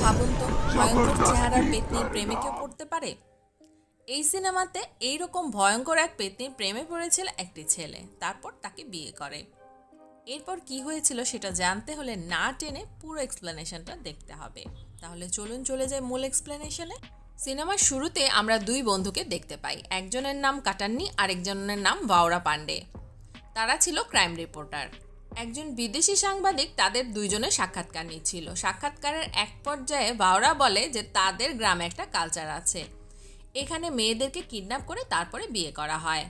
ভাবুন তো, ভয়ঙ্কর চেহারার পেতনির প্রেমে কেউ পড়তে পারে? এই সিনেমাতে এইরকম ভয়ঙ্কর এক পেতনির প্রেমে পড়েছিল একটি ছেলে, তারপর তাকে বিয়ে করে। এরপর কি হয়েছিল সেটা জানতে হলে না টেনে পুরো এক্সপ্লেনেশনটা দেখতে হবে। তাহলে চলুন চলে যাই মূল এক্সপ্লেনেশনে। সিনেমার শুরুতে আমরা দুই বন্ধুকে দেখতে পাই, একজনের নাম কাটান্নি, আরেকজনের নাম ভাওরা পান্ডে। তারা ছিল ক্রাইম রিপোর্টার। একজন বিদেশি সাংবাদিক তাদের দুইজনের সাক্ষাৎকার নিচ্ছিল। সাক্ষাৎকারের এক পর্যায়ে ভাওরা বলে যে তাদের গ্রামে একটা কালচার আছে, এখানে মেয়েদেরকে কিডন্যাপ করে তারপরে বিয়ে করা হয়।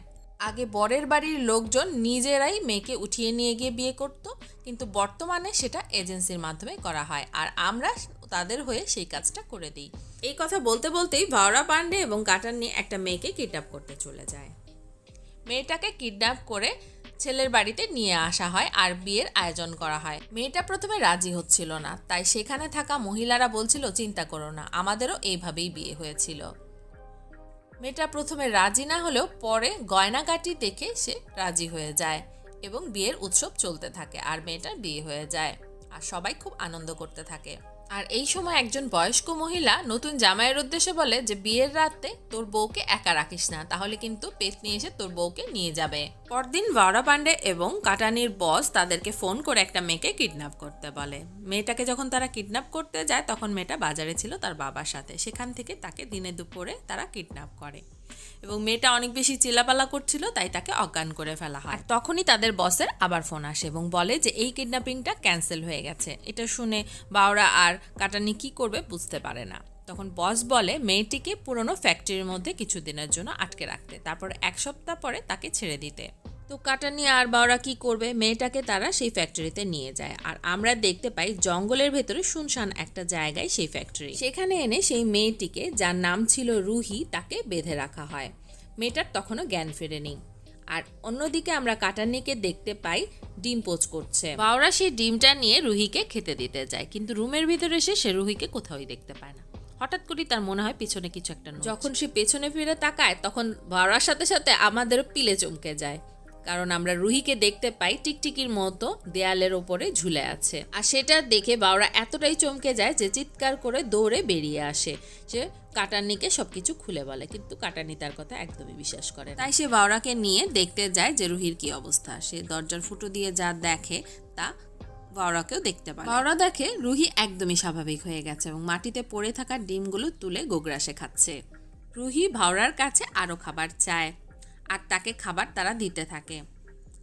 আগে বরের বাড়ির লোকজন নিজেরাই মেয়েকে উঠিয়ে নিয়ে গিয়ে বিয়ে করত, কিন্তু বর্তমানে সেটা এজেন্সির মাধ্যমে করা হয়, আর আমরা তাদের হয়ে সেই কাজটা করে দিই। এই কথা বলতে বলতেই ভাওরা পান্ডে এবং কাটান্নি একটা মেয়েকে কিডন্যাপ করতে চলে যায়। মেয়েটাকে কিডন্যাপ করে ছেলের বাড়িতে নিয়ে আসা হয় আর বিয়ের আয়োজন করা হয়। মেয়েটা প্রথমে রাজি হচ্ছিল না, তাই সেখানে থাকা মহিলারা বলছিল চিন্তা করো না, আমাদেরও এইভাবেই বিয়ে হয়েছিল। মেয়েটা প্রথমে রাজি না হলেও পরে গয়নাগাটি দেখে সে রাজি হয়ে যায় এবং বিয়ের উৎসব চলতে থাকে আর মেয়েটার বিয়ে হয়ে যায় আর সবাই খুব আনন্দ করতে থাকে। আর এই সময় একজন বয়স্ক মহিলা নতুন জামাইয়ের উদ্দেশ্যে বলে যে বিয়ের রাতে তোর বউকে একা রাখিস না, তাহলে কিন্তু পেতনি এসে তোর বউকে নিয়ে যাবে। পরদিন ভাওরা পান্ডে এবং কাটানির বস তাদেরকে ফোন করে একটা মেয়েকে কিডন্যাপ করতে বলে। মেয়েটাকে যখন তারা কিডন্যাপ করতে যায় তখন মেয়েটা বাজারে ছিল তার বাবার সাথে, সেখান থেকে তাকে দিনে দুপুরে তারা কিডন্যাপ করে এবং মেয়েটা অনেক বেশি চিল্লাপালা করছিল, তাই তাকে অজ্ঞান করে ফেলা হয়। তখনই তাদের বসের আবার ফোন আসে এবং বলে যে এই কিডন্যাপিংটা ক্যান্সেল হয়ে গেছে। এটা শুনে ভাওরা আর কাটানি কি করবে বুঝতে পারে না। তখন বস বলে মেয়েটিকে পুরনো ফ্যাক্টরির মধ্যে কিছুদিনের জন্য আটকে রাখতে, তারপর এক সপ্তাহ পরে তাকে ছেড়ে দিতে। তো কাটানি আর বাওরা কি করবে, মেয়েটাকে তারা সেই ফ্যাক্টরিতে নিয়ে যায় আর আমরা দেখতে পাই জঙ্গলের ভেতরে শুনশান একটা জায়গায় সেই ফ্যাক্টরি। সেখানে এনে সেই মেয়েটিকে, যার নাম ছিল রুহি, তাকে বেঁধে রাখা হয়। মেয়েটার তখনও জ্ঞান ফেরেনি। আর অন্যদিকে আমরা কাটান্নিকে দেখতে পাই ডিম পোচ করছে। বাওরা সেই ডিমটা নিয়ে রুহিকে খেতে দিতে যায়, কিন্তু রুমের ভিতরে এসে সে রুহিকে কোথাওই দেখতে পায় না। হঠাৎ করে তার মনে হয় পেছনে কিছু একটা নড়ছে। যখন সে পেছনে ফিরে তাকায় তখন বাওরার সাথে সাথে আমাদেরও পিলে চমকে যায়, কারণ আমরা রুহিকে দেখতে পাই টিকটিকির মতো দেয়ালের ওপরে ঝুলে আছে। আর সেটা দেখে বাওরা এতটাই চমকে যায় যে চিৎকার করে দৌড়ে বেরিয়ে আসে। সে কাটান্নিকে সবকিছু খুলে বলে, কিন্তু কাটান্নি তার কথা একদমই বিশ্বাস করে না। তাই সে বাওরাকে নিয়ে দেখতে যায় যে রুহির কি অবস্থা। সে দরজার ফুটো দিয়ে যা দেখে তা বাওরাকেও দেখতে পায়। বাওরা দেখে রুহি একদমই স্বাভাবিক হয়ে গেছে এবং মাটিতে পড়ে থাকা ডিমগুলো তুলে গোগ্রাসে খাচ্ছে। রুহি ভাওরার কাছে আরো খাবার চায় আর তাকে খাবার তারা দিতে থাকে।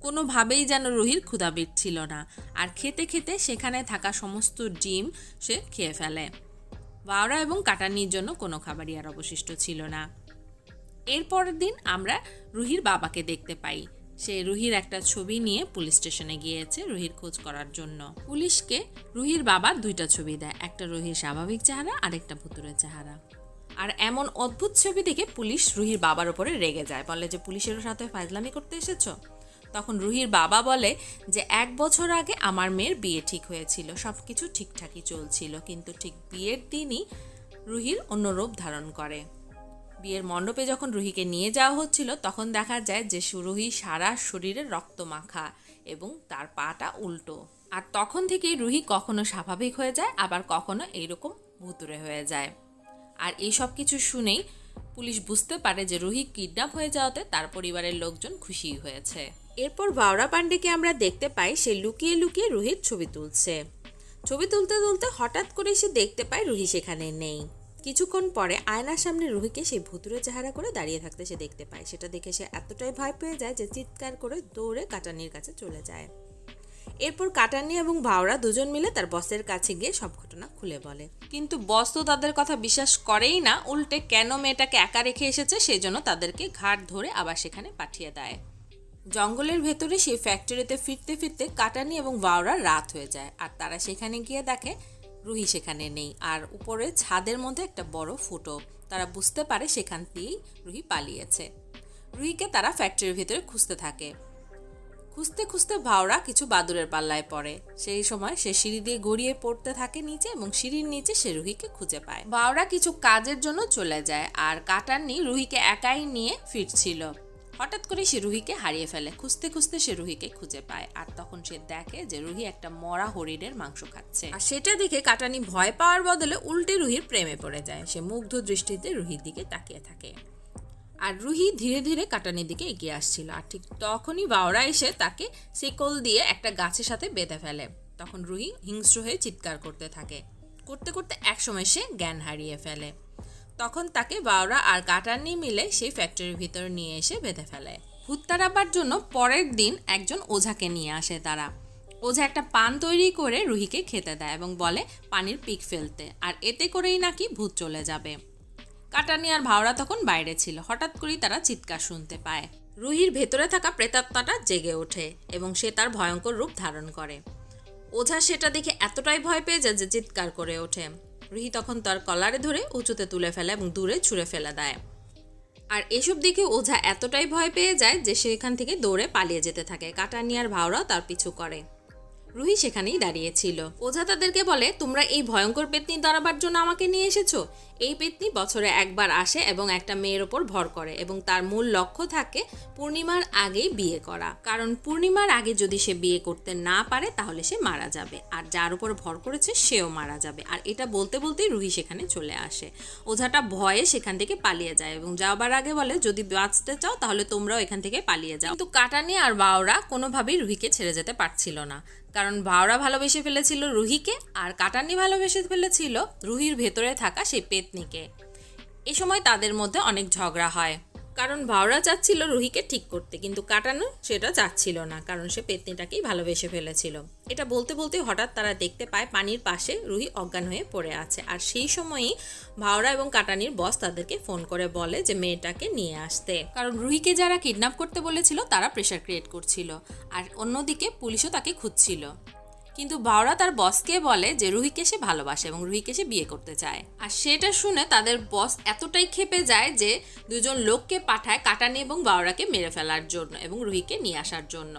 কোনোভাবেই যেন রুহির ক্ষুধা মিটছিল না, আর খেতে খেতে সেখানে থাকা সমস্ত ডিম সে খেয়ে ফেলে। বাওরা এবং কাটানির জন্য কোনো খাবারই আর অবশিষ্ট ছিল না। এরপরের দিন আমরা রুহির বাবাকে দেখতে পাই। সে রুহির একটা ছবি নিয়ে পুলিশ স্টেশনে গিয়েছে রুহির খোঁজ করার জন্য। পুলিশকে রুহির বাবা দুইটা ছবি দেয়, একটা রুহির স্বাভাবিক চেহারা আর একটা ভুতুড়ে চেহারা। আর এমন অদ্ভুত ছবি দেখে পুলিশ রুহির বাবার উপরে রেগে যায়, বলে যে পুলিশের সাথে ফাজলামি করতে এসেছো। তখন রুহির বাবা বলে যে 1 বছর আগে আমার মেয়ের বিয়ে ঠিক হয়েছিল, সব কিছু ঠিকঠাকই চলছিল, কিন্তু ঠিক বিয়ের দিনই রুহির অন্য রূপ ধারণ করে। বিয়ের মণ্ডপে যখন রুহিকে নিয়ে যাওয়া হচ্ছিল তখন দেখা যায় যে রুহি সারা শরীরে রক্ত মাখা এবং তার পাটা উল্টো। আর তখন থেকেই রুহি কখনো স্বাভাবিক হয়ে যায়, আবার কখনো এইরকম ভুতুড়ে হয়ে যায়। আর এই সব কিছু শুনেই পুলিশ বুঝতে পারে যে রুহি কিডন্যাপ হয়ে যাওয়াতে তার পরিবারের লোকজন খুশি হয়েছে। এরপর ভাওরা পান্ডেকে আমরা দেখতে পাই সে লুকিয়ে লুকিয়ে রুহির ছবি তুলছে। ছবি তুলতে তুলতে হঠাৎ করে সে দেখতে পায় রুহি সেখানে নেই। কিছুক্ষণ পরে আয়নার সামনে রুহিকে সেই ভুতুড়ে চেহারা করে দাঁড়িয়ে থাকতে সে দেখতে পায়। সেটা দেখে সে এতটাই ভয় পেয়ে যায় যে চিৎকার করে দৌড়ে কাটানির কাছে চলে যায়। এরপর কাটানি এবং ভাওরা দুজন মিলে তার বসের কাছে গিয়ে সব ঘটনা খুলে বলে, কিন্তু বস তো তাদের কথা বিশ্বাস করেই না, উল্টে কেন মেয়েটাকে একা রেখে এসেছে সেই জন্য তাদেরকে ঘাট ধরে আবার সেখানে পাঠিয়ে দেয়। জঙ্গলের ভেতরে সেই ফ্যাক্টরিতে ফিরতে ফিরতে কাটানি এবং ভাওরা রাত হয়ে যায়, আর তারা সেখানে গিয়ে দেখে রুহি সেখানে নেই, আর উপরে ছাদের মধ্যে একটা বড় ফুটো। তারা বুঝতে পারে সেখান দিয়েই রুহি পালিয়েছে। রুহিকে তারা ফ্যাক্টরির ভেতরে খুঁজতে থাকে। খুঁজতে খুঁজতে ভাওরা কিছু বাদুড়ের পাল্লায় পড়ে। সেই সময় সে সিঁড়ি দিয়ে গড়িয়ে পড়তে থাকে নিচে এবং সিঁড়ির নিচে সে রুহিকে খুঁজে পায়। ভাওরা কিছু কাজের জন্য চলে যায় আর কাটান্নি রুহিকে একাই নিয়ে ফিরছিল। হঠাৎ করে সে রুহিকে হারিয়ে ফেলে। খুঁজতে খুঁজতে সে রুহিকে খুঁজে পায়, আর তখন সে দেখে যে রুহি একটা মরা হরিণের মাংস খাচ্ছে। আর সেটা দেখে কাটানি ভয় পাওয়ার বদলে উল্টে রুহির প্রেমে পড়ে যায়। সে মুগ্ধ দৃষ্টিতে রুহির দিকে তাকিয়ে থাকে, আর রুহি ধীরে ধীরে কাটানির দিকে এগিয়ে আসছিল। আর ঠিক তখনই বাওরা এসে তাকে শিকল দিয়ে একটা গাছের সাথে বেঁধে ফেলে। তখন রুহি হিংস্র হয়ে চিৎকার করতে থাকে। করতে করতে একসময় সে জ্ঞান হারিয়ে ফেলে। তখন তাকে বাওরা আর কাটানি মিলে সেই ফ্যাক্টরির ভিতরে নিয়ে এসে বেঁধে ফেলে। ভূত তাড়াবার জন্য পরের দিন একজন ওঝাকে নিয়ে আসে তারা। ওঝা একটা পান তৈরি করে রুহিকে খেতে দেয় এবং বলে পানির পিক ফেলতে, আর এতে করেই নাকি ভূত চলে যাবে। কাটানি আর ভাওরা তখন বাইরে ছিল। হঠাৎ করেই তারা চিৎকার শুনতে পায়। রুহির ভেতরে থাকা প্রেতাত্মাটা জেগে ওঠে এবং সে তার ভয়ঙ্কর রূপ ধারণ করে। ওঝা সেটা দেখে এতটাই ভয় পেয়ে যায় যে চিৎকার করে ওঠে। রুহি তখন তার কলারে ধরে উঁচুতে তুলে ফেলে এবং দূরে ছুঁড়ে ফেলে দেয়। আর এসব দেখে ওঝা এতটাই ভয় পেয়ে যায় যে সে এখান থেকে দৌড়ে পালিয়ে যেতে থাকে। কাটানি আর ভাওরা তার পিছু করে। রুহি সেখানেই দাঁড়িয়েছিল। ওঝা তাদেরকে বলে, তোমরা এই ভয়ঙ্কর পেতনি তাড়াবার জন্য আমাকে নিয়ে এসেছো। এই পেতনি বছরে একবার আসে এবং একটা মেয়ের ওপর ভর করে এবং তার মূল লক্ষ্য থাকে পূর্ণিমার আগেই বিয়ে করা। কারণ পূর্ণিমার আগে যদি সে বিয়ে করতে না পারে তাহলে সে মারা যাবে, আর যার উপর ভর করেছে সেও মারা যাবে। আর এটা বলতে বলতেই রুহি সেখানে চলে আসে। ওঝাটা ভয়ে সেখান থেকে পালিয়ে যায় এবং যাওয়ার আগে বলে, যদি বাঁচতে চাও তাহলে তোমরাও এখান থেকে পালিয়ে যাও। কিন্তু কাটানি আর বাওরা কোনোভাবেই রুহিকে ছেড়ে যেতে পারছিল না, কারণ বাওরা ভালোবেসে ফেলেছিল রুহিকে আর কাটানি ভালোবেসে ফেলেছিল রুহির ভেতরে থাকা সেই পেতনিকে। এ সময় তাদের মধ্যে অনেক ঝগড়া হয়, কারণ বাওরা চাচ্ছিল রুহিকে ঠিক করতে, কিন্তু কাটানো সেটা চাচ্ছিল না, কারণ সে পেতনিটাকেই ভালোবেসে ফেলেছিল। এটা বলতে বলতে হঠাৎ তারা দেখতে পায় পানির পাশে রুহি অজ্ঞান হয়ে পড়ে আছে। আর সেই সময়ই বাওরা এবং কাটানির বস তাদেরকে ফোন করে বলে যে মেয়েটাকে নিয়ে আসতে, কারণ রুহিকে যারা কিডন্যাপ করতে বলেছিল তারা প্রেশার ক্রিয়েট করছিল, আর অন্যদিকে পুলিশও তাকে খুঁজছিল। কিন্তু বাওরা তার বসকে বলে যে রুহিকে সে ভালোবাসে এবং রুহিকে সে বিয়ে করতে চায়। আর সেটা শুনে তাদের বস এতটাই ক্ষেপে যায় যে দুজন লোককে পাঠায় কাটানি এবং বাওরাকে মেরে ফেলার জন্য এবং রুহিকে নিয়ে আসার জন্য।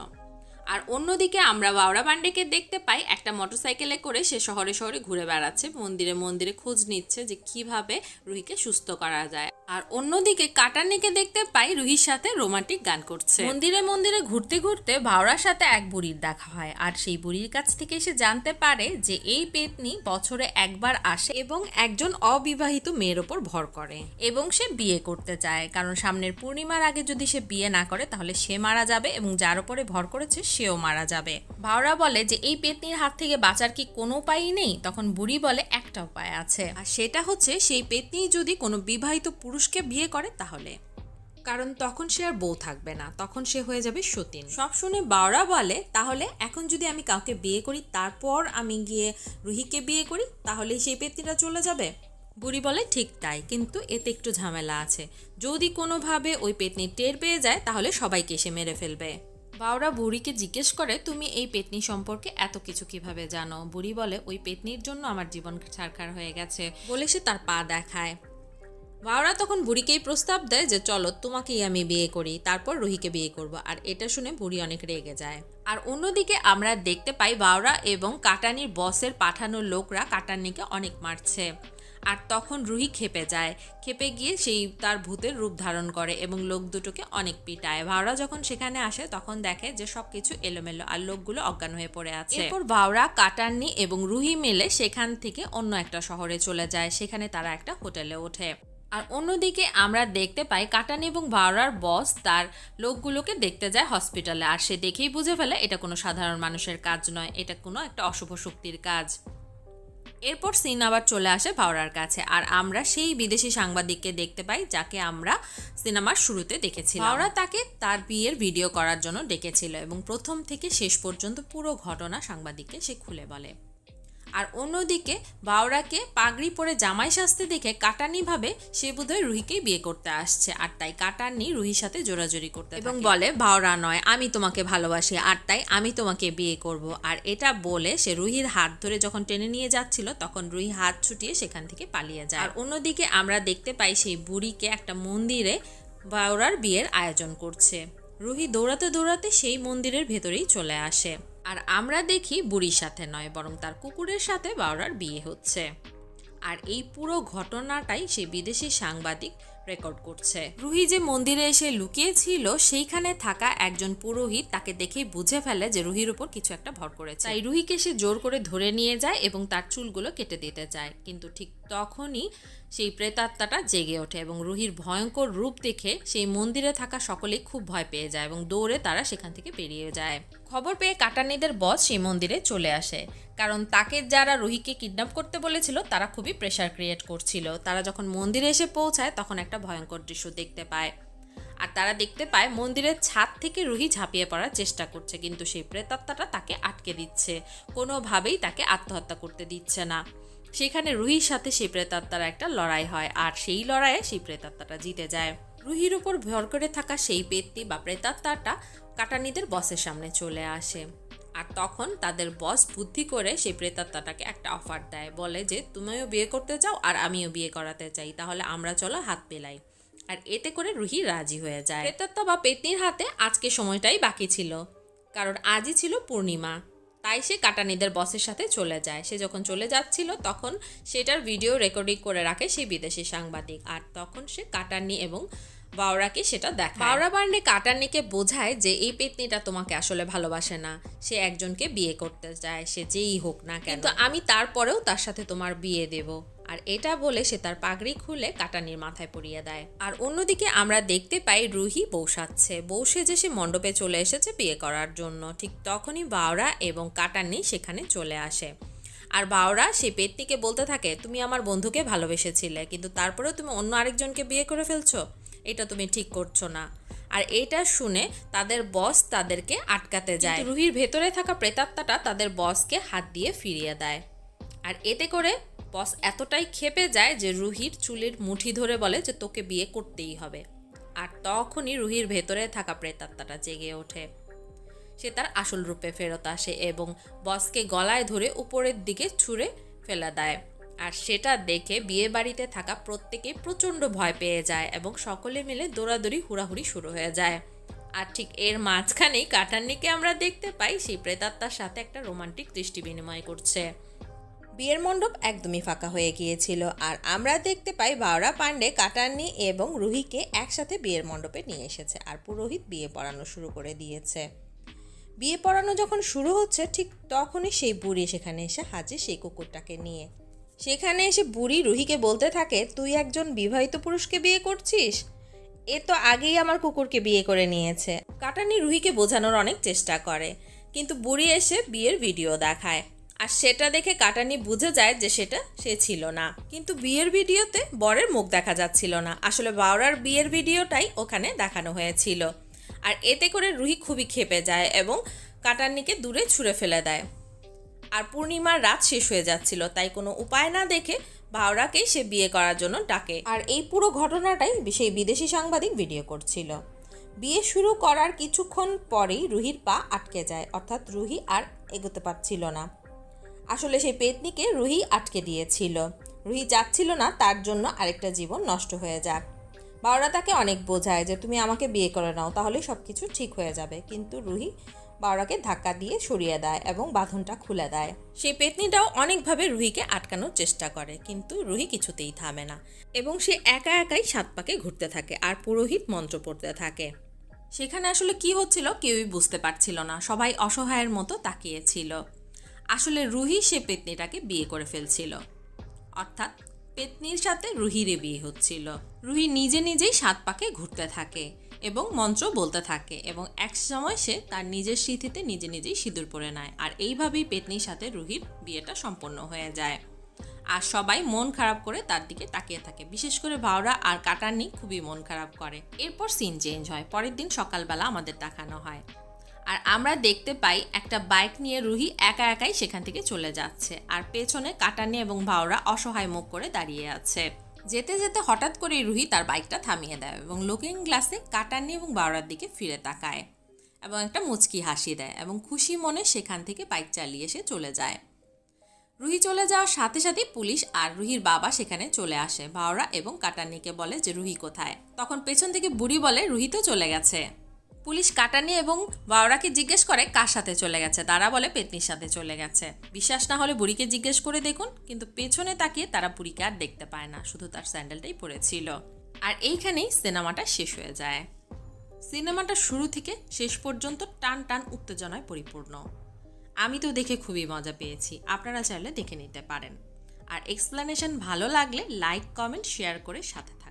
আর অন্যদিকে আমরা বাওরা পান্ডেকে দেখতে পাই একটা মোটরসাইকেলে করে সে শহরে শহরে ঘুরে বেড়াচ্ছে, মন্দিরে মন্দিরে খোঁজ নিচ্ছে যে কিভাবে রুহিকে সুস্থ করা যায়। আর অন্যদিকে কাটানিকে দেখতে পাই রুহির সাথে রোমান্টিক গান করছে। মন্দিরে মন্দিরে ঘুরতে ঘুরতে বাওরার সাথে এক বুড়ির দেখা হয়, আর সেই বুড়ির কাছ থেকে সে জানতে পারে যে এই পেতনি বছরে একবার আসে এবং একজন অবিবাহিত মেয়ের ওপর ভর করে এবং সে বিয়ে করতে চায়, কারণ সামনের পূর্ণিমার আগে যদি সে বিয়ে না করে তাহলে সে মারা যাবে এবং যার উপরে ভর করেছে সেও মারা যাবে। বাওরা বলে যে এই পেতনির হাত থেকে বাঁচার কি কোনো উপায় নেই? তখন বুড়ি বলে একটা উপায় আছে, আর সেটা হচ্ছে সেই পেতনি যদি কোনো বিবাহিত পুরুষকে বিয়ে করে তাহলে, কারণ তখন সে আর বউ থাকবে না, তখন সে হয়ে যাবে সতীন। সব শুনে বাওরা বলে, তাহলে এখন যদি আমি কাউকে বিয়ে করি তারপর আমি গিয়ে রুহিকে বিয়ে করি তাহলে সেই পেতনিটা চলে যাবে? বুড়ি বলে ঠিক তাই, কিন্তু এতে একটু ঝামেলা আছে। যদি কোনোভাবে ওই পেতনি টের পেয়ে যায় তাহলে সবাইকে এসে মেরে ফেলবে। বাওরা বুড়িকে জিজ্ঞেস করে, তুমি এই পেতনি সম্পর্কে এত কিছু কিভাবে জানো? বুড়ি বলে, ওই পেতনির জন্য আমার জীবন ছারখার হয়ে গেছে বলে সে তার পা দেখায়। বাওরা তখন বুড়িকেই প্রস্তাব দেয় যে চলো তোমাকেই আমি বিয়ে করি, তারপর রুহিকে বিয়ে করব। আর এটা শুনে বুড়ি অনেক রেগে যায়। আর অন্যদিকে আমরা দেখতে পাই বাওরা এবং কাটানির বসের পাঠানো লোকরা কাটানিকে অনেক মারছে। আর তখন রুহি খেপে যায়, খেপে গিয়ে সেই তার ভূতের রূপ ধারণ করে এবং লোক দুটোকে অনেক পিটায়। বাওরা যখন সেখানে আসে তখন দেখে যে সবকিছু এলোমেলো আর লোকগুলো অজ্ঞান হয়ে পড়ে আছে। এরপর বাওরা, কাটানি এবং রুহি মিলে সেখান থেকে অন্য একটা শহরে চলে যায়। সেখানে তারা একটা হোটেলে ওঠে। আর অন্যদিকে আমরা দেখতে পাই কাটানি এবং বাওরার বস তার লোকগুলোকে দেখতে যায় হসপিটালে। আর সে দেখেই বুঝে ফেলে এটা কোনো সাধারণ মানুষের কাজ নয়, এটা কোনো একটা অশুভ শক্তির কাজ। এরপর সিন আবার চলে আসে বাওরার কাছে, আর আমরা সেই বিদেশি সাংবাদিককে দেখতে পাই যাকে আমরা সিনেমার শুরুতে দেখেছিলাম। বাওরা তাকে তার বিয়ের ভিডিও করার জন্য ডেকেছিল এবং প্রথম থেকে শেষ পর্যন্ত পুরো ঘটনা সাংবাদিককে সে খুলে বলে। আর অন্যদিকে বাওরাকে পাগড়ি পরে জামাই সাজতে দেখে কাটানি ভাবে সে বোধহয় রুহিকেই বিয়ে করতে আসছে, আর তাই কাটানি রুহির সাথে জোরাজোরি করতে এবং বলে, বাওরা নয়, আমি তোমাকে ভালোবাসি আর তাই আমি তোমাকে বিয়ে করব। আর এটা বলে সে রুহির হাত ধরে যখন টেনে নিয়ে যাচ্ছিল তখন রুহি হাত ছুটিয়ে সেখান থেকে পালিয়ে যায়। আর অন্যদিকে আমরা দেখতে পাই সেই বুড়িকে একটা মন্দিরে বাওরার বিয়ের আয়োজন করছে। রুহি দৌড়াতে দৌড়াতে সেই মন্দিরের ভেতরেই চলে আসে। আর আমরা দেখি বুড়ির সাথে নয় বরং তার কুকুরের সাথে বাওরার বিয়ে হচ্ছে। আর এই পুরো ঘটনাটাই সেই বিদেশি সাংবাদিক রেকর্ড করছে। রুহি যে মন্দিরে এসে লুকিয়েছিল সেইখানে থাকা একজন পুরোহিত তাকে দেখেই বুঝে ফেলে যে রুহির উপর কিছু একটা ভর করেছে, তাই রুহিকে সে জোর করে ধরে নিয়ে যায় এবং তার চুলগুলো কেটে দিতে চায়। কিন্তু ঠিক তখনই সেই প্রেতাত্মাটা জেগে ওঠে এবং রুহির ভয়ঙ্কর রূপ দেখে সেই মন্দিরে থাকা সকলেই খুব ভয় পেয়ে যায় এবং দৌড়ে তারা সেখান থেকে বেরিয়ে যায়। খবর পেয়ে কাটানিদের বস সেই মন্দিরে চলে আসে, কারণ তাকে যারা রুহিকে কিডন্যাপ করতে বলেছিল তারা খুবই প্রেশার ক্রিয়েট করছিল। তারা যখন মন্দিরে এসে পৌঁছায় তখন একটা ভয়ঙ্কর দৃশ্য দেখতে পায়, আর তারা দেখতে পায় মন্দিরের ছাদ থেকে রুহি ঝাঁপিয়ে পড়ার চেষ্টা করছে, কিন্তু সেই প্রেতাত্মাটা তাকে আটকে দিচ্ছে, কোনোভাবেই তাকে আত্মহত্যা করতে দিচ্ছে না। সেখানে রুহির সাথে সেই প্রেতাত্মার একটা লড়াই হয়, আর সেই লড়াইয়ে সেই প্রেতাত্মাটা জিতে যায়। রুহির উপর ভর করে থাকা সেই পেত্নী বা প্রেতাত্মাটা কাটানিদের বসের সামনে চলে আসে, আর তখন তাদের বস বুদ্ধি করে সেই প্রেতাত্মাটাকে একটা অফার দেয়, বলে যে তুমিও বিয়ে করতে চাও আর আমিও বিয়ে করাতে চাই, তাহলে আমরা চলো হাত মেলাই। আর এতে করে রুহি রাজি হয়ে যায়। প্রেতাত্মা বা পেত্নীর হাতে আজকে সময়টাই বাকি ছিল, কারণ আজই ছিল পূর্ণিমা, তাই সে কাটানিদের বসের সাথে চলে যায়। সে যখন চলে যাচ্ছিল তখন সেটার ভিডিও রেকর্ডিং করে রাখে সেই বিদেশি সাংবাদিক, আর তখন সে কাটানি এবং বাওরাকে সেটা দেখায়। বাওরা বান্ডে কাটানিকে বোঝায় যে এই পেত্নীটা তোমাকে আসলে ভালোবাসে না, সে একজনকে বিয়ে করতে চায়, সে যেই হোক না কেন, কিন্তু আমি তারপরেও তার সাথে তোমার বিয়ে দেব। আর এটা বলে সে তার পাগড়ি খুলে কাটানির মাথায় পরিয়ে দেয়। আর অন্যদিকে আমরা দেখতে পাই রুহি বউ সাজছে, বউ সেজে সে মণ্ডপে চলে এসেছে বিয়ে করার জন্য। ঠিক তখনই বাওরা এবং কাটানি সেখানে চলে আসে, আর বাওরা সেই পেত্নীকে বলতে থাকে, তুমি আমার বন্ধুকে ভালোবেসেছিলে, কিন্তু তারপরেও তুমি অন্য আরেকজনকে বিয়ে করে ফেলছো, এটা তুমি ঠিক করছো না। আর এইটা শুনে তাদের বস তাদেরকে আটকাতে যায়, রুহির ভেতরে থাকা প্রেতাত্মাটা তাদের বসকে হাত দিয়ে ফিরিয়ে দেয়। আর এতে করে বস এতটাই ক্ষেপে যায় যে রুহির চুলের মুঠি ধরে বলে যে তোকে বিয়ে করতেই হবে। আর তখনই রুহির ভেতরে থাকা প্রেতাত্মাটা জেগে ওঠে, সে তার আসল রূপে ফেরত আসে এবং বসকে গলায় ধরে উপরের দিকে ছুঁড়ে ফেলে দেয়। আর সেটা দেখে বিয়ে বাড়িতে থাকা প্রত্যেকে প্রচণ্ড ভয় পেয়ে যায় এবং সকলে মিলে দৌড়াদৌড়ি হুড়াহুড়ি শুরু হয়ে যায়। আর ঠিক এর মাঝখানেই কাটান্নিকে আমরা দেখতে পাই সেই প্রেতাত্মার সাথে একটা রোমান্টিক দৃষ্টি বিনিময় করছে। বিয়ের মণ্ডপ একদমই ফাঁকা হয়ে গিয়েছিল, আর আমরা দেখতে পাই বাওরা পান্ডে কাটান্নি এবং রুহিকে একসাথে বিয়ের মণ্ডপে নিয়ে এসেছে, আর পুরোহিত বিয়ে পড়ানো শুরু করে দিয়েছে। বিয়ে পড়ানো যখন শুরু হচ্ছে ঠিক তখনই সেই বুড়ি সেখানে এসে হাজির সেই কুকুরটাকে নিয়ে। সেখানে এসে বুড়ি রুহিকে বলতে থাকে, তুই একজন বিবাহিত পুরুষকে বিয়ে করছিস, এ তো আগেই আমার কুকুরকে বিয়ে করে নিয়েছে। কাটানি রুহিকে বোঝানোর অনেক চেষ্টা করে, কিন্তু বুড়ি এসে বিয়ের ভিডিও দেখায়, আর সেটা দেখে কাটানি বুঝে যায় যে সেটা সে ছিল না। কিন্তু বিয়ের ভিডিওতে বরের মুখ দেখা যাচ্ছিল না, আসলে বাওরার বিয়ের ভিডিওটাই ওখানে দেখানো হয়েছিল। আর এতে করে রুহি খুবই ক্ষেপে যায় এবং কাটান্নিকে দূরে ছুঁড়ে ফেলে দেয়। আর পূর্ণিমার রাত শেষ হয়ে যাচ্ছিল, তাই কোনো উপায় না দেখে বাওরাকেই সে বিয়ে করার জন্য ডাকে। আর এই পুরো ঘটনাটাই সেই বিদেশি সাংবাদিক ভিডিও করছিল। বিয়ে শুরু করার কিছুক্ষণ পরেই রুহির পা আটকে যায়, অর্থাৎ রুহি আর এগোতে পারছিল না। আসলে সেই পেতনিকে রুহি আটকে দিয়েছিল, রুহি চাচ্ছিল না তার জন্য আরেকটা জীবন নষ্ট হয়ে যাক। বাওরা তাকে অনেক বোঝায় যে তুমি আমাকে বিয়ে করে নাও, তাহলে সব কিছু ঠিক হয়ে যাবে, কিন্তু রুহি বাওরাকে ধাক্কা দিয়ে সরিয়ে দেয় এবং বাঁধনটা খুলে দেয়। সেই পেতনিটাও অনেকভাবে রুহিকে আটকানোর চেষ্টা করে, কিন্তু রুহি কিছুতেই থামে না এবং সে একা একাই সাত পাকে ঘুরতে থাকে আর পুরোহিত মন্ত্র পড়তে থাকে। সেখানে আসলে কি হচ্ছিল কেউই বুঝতে পারছিল না, সবাই অসহায়ের মতো তাকিয়েছিল। আসলে রুহি সে পেতনিটাকে বিয়ে করে ফেলছিল, অর্থাৎ পেতনির সাথে রুহিরে বিয়ে হচ্ছিল। রুহি নিজে নিজেই সাত পাকে ঘুরতে থাকে এবং মন্ত্র বলতে থাকে এবং এক সময় সে তার নিজের স্মৃতিতে নিজে নিজেই সিঁদুর পরে নেয়। আর এইভাবেই পেতনির সাথে রুহির বিয়েটা সম্পন্ন হয়ে যায়। আর সবাই মন খারাপ করে তার দিকে তাকিয়ে থাকে, বিশেষ করে বাওরা আর কাটান্নি খুবই মন খারাপ করে। এরপর সিন চেঞ্জ হয়, পরের দিন সকালবেলা আমাদের দেখানো হয়, আর আমরা দেখতে পাই একটা বাইক নিয়ে রুহি একা একাই সেখান থেকে চলে যাচ্ছে, আর পেছনে কাটান্নি এবং বাওরা অসহায় মুখ করে দাঁড়িয়ে আছে। যেতে যেতে হঠাৎ করে রুহি তার বাইকটা থামিয়ে দেয় এবং লুকিং গ্লাসে কাটান্নি এবং বাওরার দিকে ফিরে তাকায় এবং একটা মুচকি হাসি দেয় এবং খুশি মনে সেখান থেকে বাইক চালিয়ে সে চলে যায়। রুহি চলে যাওয়ার সাথে সাথে পুলিশ আর রুহির বাবা সেখানে চলে আসে। বাওরা এবং কাটান্নিকে বলে যে রুহি কোথায়, তখন পেছন থেকে বুড়ি বলে রুহি তো চলে গেছে। পুলিশ কাটানি এবং বাওরাকে জিজ্ঞেস করে কার সাথে চলে গেছে, তারা বলে পেতনির সাথে চলে গেছে। বিশ্বাস না হলে বুড়িকে জিজ্ঞেস করে দেখুন, কিন্তু পেছনে তাকিয়ে তারা বুড়িকে আর দেখতে পায় না, শুধু তার স্যান্ডেলটাই পড়েছিল। আর এইখানেই সিনেমাটা শেষ হয়ে যায়। সিনেমাটা শুরু থেকে শেষ পর্যন্ত টান টান উত্তেজনায় পরিপূর্ণ। আমি তো দেখে খুবই মজা পেয়েছি, আপনারা চাইলে দেখে নিতে পারেন। আর এক্সপ্লেনেশন ভালো লাগলে লাইক, কমেন্ট, শেয়ার করে সাথে থাকুন।